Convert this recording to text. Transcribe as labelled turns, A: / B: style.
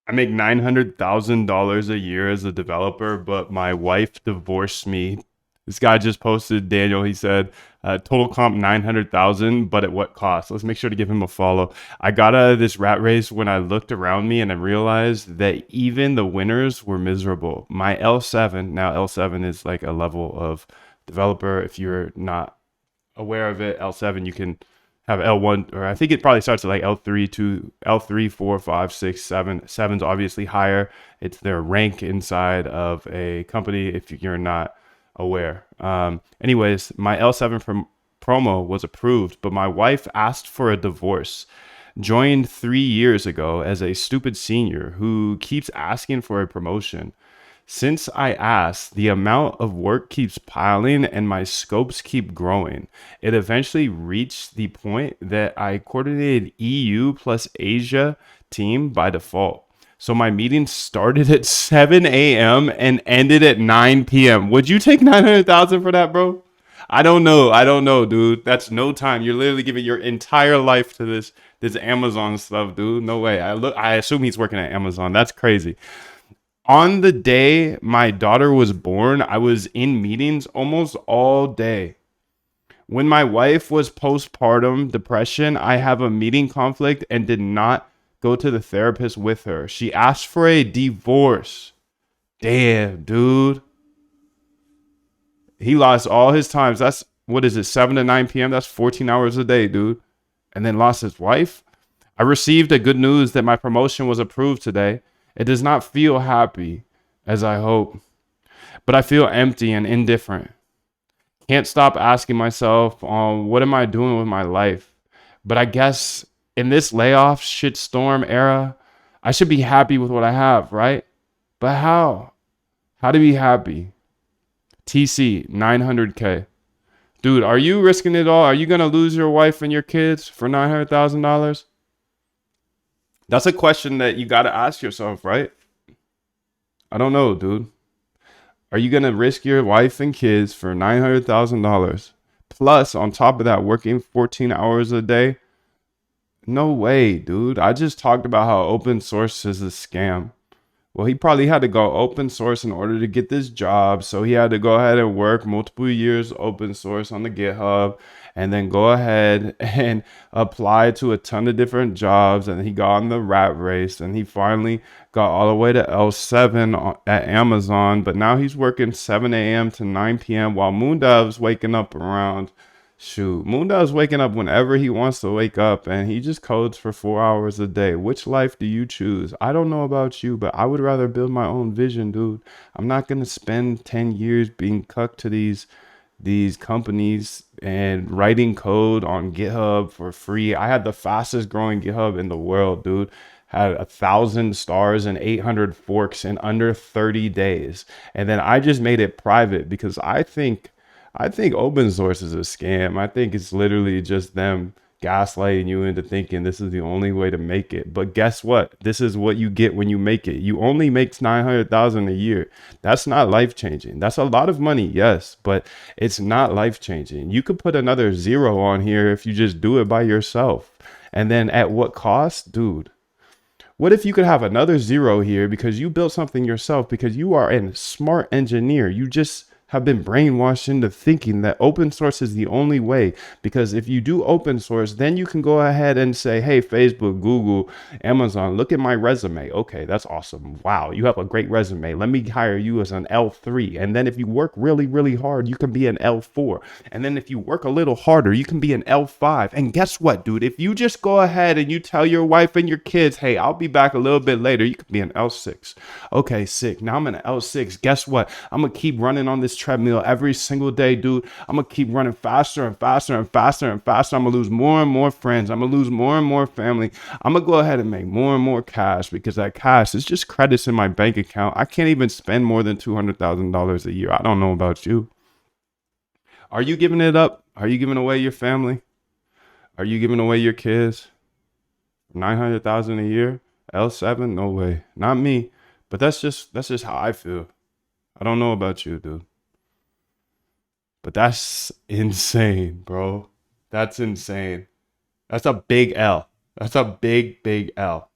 A: I make $900,000 a year as a developer, but my wife divorced me. This guy just posted, Daniel. He said, total comp 900,000, but at what cost? Let's make sure to give him a follow. I got out of this rat race when I looked around me and I realized that even the winners were miserable. My L7, now L7 is like a level of developer. If you're not aware of it, L7, you can have L1, or I think it probably starts at like L3 to L3, 4, 5, 6, 7. Seven's obviously higher. It's their rank inside of a company if you're not aware. Anyways, my L7 from promo was approved, but my wife asked for a divorce. Joined 3 years ago as a stupid senior who keeps asking for a promotion. Since I asked, the amount of work keeps piling and my scopes keep growing. It eventually reached the point that I coordinated EU plus Asia team by default. So my meeting started at 7 a.m. and ended at 9 p.m. Would you take 900,000 for that, bro? I don't know. I don't know, dude. That's no time. You're literally giving your entire life to this Amazon stuff, dude. No way. I assume he's working at Amazon. That's crazy. On the day my daughter was born, I was in meetings almost all day. When my wife was postpartum depression, I have a meeting conflict and did not go to the therapist with her. She asked for a divorce. Damn, dude. He lost all his times. That's what is it, 7 to 9 p.m.? That's 14 hours a day, dude. And then lost his wife. I received a good news that my promotion was approved today. It does not feel happy as I hope, but I feel empty and indifferent. Can't stop asking myself, what am I doing with my life? But I guess in this layoff shitstorm era, I should be happy with what I have, right? But how? How to be happy? TC 900K. Dude, are you risking it all? Are you going to lose your wife and your kids for $900,000? That's a question that you got to ask yourself, right? I don't know, dude. Are you going to risk your wife and kids for $900,000? Plus, on top of that, working 14 hours a day? No way, dude. I just talked about how open source is a scam. Well, he probably had to go open source in order to get this job. So he had to go ahead and work multiple years open source on the GitHub and then go ahead and apply to a ton of different jobs. And he got on the rat race and he finally got all the way to L7 at Amazon. But now he's working 7 a.m. to 9 p.m. while Moondev's waking up around. Shoot, Moondog's waking up whenever he wants to wake up and he just codes for 4 hours a day. Which life do you choose? I don't know about you, but I would rather build my own vision, dude. I'm not gonna spend 10 years being cucked to these companies and writing code on GitHub for free. I had the fastest growing GitHub in the world, dude. Had 1,000 stars and 800 forks in under 30 days. And then I just made it private because I think open source is a scam. I think it's literally just them gaslighting you into thinking this is the only way to make it. But guess what? This is what you get when you make it. You only make 900,000 a year. That's not life changing. That's a lot of money, yes, but it's not life changing. You could put another zero on here if you just do it by yourself. And then at what cost, dude? What if you could have another zero here because you built something yourself because you are a smart engineer? You just have been brainwashed into thinking that open source is the only way, because if you do open source, then you can go ahead and say, hey, Facebook, Google, Amazon, look at my resume. Okay, that's awesome. Wow, you have a great resume. Let me hire you as an L3. And then if you work really, really hard, you can be an L4. And then if you work a little harder, you can be an L5. And guess what, dude? If you just go ahead and you tell your wife and your kids, hey, I'll be back a little bit later, you could be an L6. Okay, sick. Now I'm an L6. Guess what? I'm going to keep running on this treadmill every single day, dude. I'm gonna keep running faster and faster and faster and faster. I'm gonna lose more and more friends. I'm gonna lose more and more family. I'm gonna go ahead and make more and more cash because that cash is just credits in my bank account. I can't even spend more than $200,000 a year. I don't know about you. Are you giving it up? Are you giving away your family? Are you giving away your kids? 900,000 a year? L7? No way. Not me. But that's just how I feel. I don't know about you, dude. But that's insane, bro. That's insane. That's a big L. That's a big, big L.